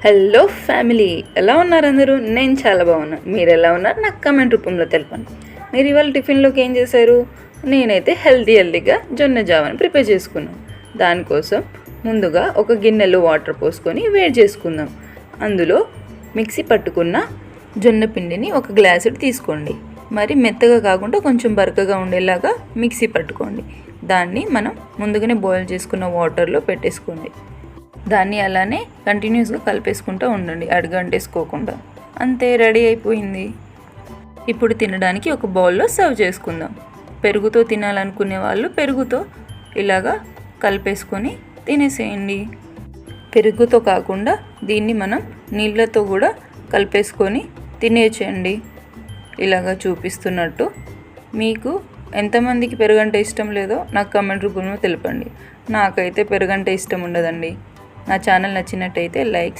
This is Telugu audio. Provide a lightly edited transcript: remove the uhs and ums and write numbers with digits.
హలో ఫ్యామిలీ, ఎలా ఉన్నారు అందరూ? నేను చాలా బాగున్నాను. మీరు ఎలా ఉన్నారు నాకు కామెంట్ రూపంలో తెలపండి. మీరు ఇవాళ టిఫిన్లోకి ఏం చేశారు? నేనైతే హెల్తీగా జొన్న జావని ప్రిపేర్ చేసుకున్నాను. దానికోసం ముందుగా ఒక గిన్నెలో వాటర్ పోసుకొని వేడి చేసుకుందాం. అందులో మిక్సీ పట్టుకున్న జొన్న పిండిని ఒక గ్లాసుడు తీసుకోండి. మరి మెత్తగా కాకుండా కొంచెం బరకగా ఉండేలాగా మిక్సీ పట్టుకోండి. దాన్ని మనం ముందుగానే బాయిల్ చేసుకున్న వాటర్లో పెట్టేసుకోండి. దాన్ని అలానే కంటిన్యూస్గా కలిపేసుకుంటూ ఉండండి, అడుగంటేసుకోకుండా. అంతే, రెడీ అయిపోయింది. ఇప్పుడు తినడానికి ఒక బౌల్లో సర్వ్ చేసుకుందాం. పెరుగుతో తినాలనుకునే వాళ్ళు పెరుగుతో ఇలాగా కలిపేసుకొని తినేసేయండి. పెరుగుతో కాకుండా దీన్ని మనం నీళ్ళతో కూడా కలిపేసుకొని తినేసేయండి. ఇలాగా చూపిస్తున్నట్టు. మీకు ఎంతమందికి పెరుగంటే ఇష్టం లేదో నాకు కామెంట్ రూపంలో తెలపండి. నాకైతే పెరుగంటే ఇష్టం ఉండదండి. నా ఛానల్ నచ్చినట్టయితే లైక్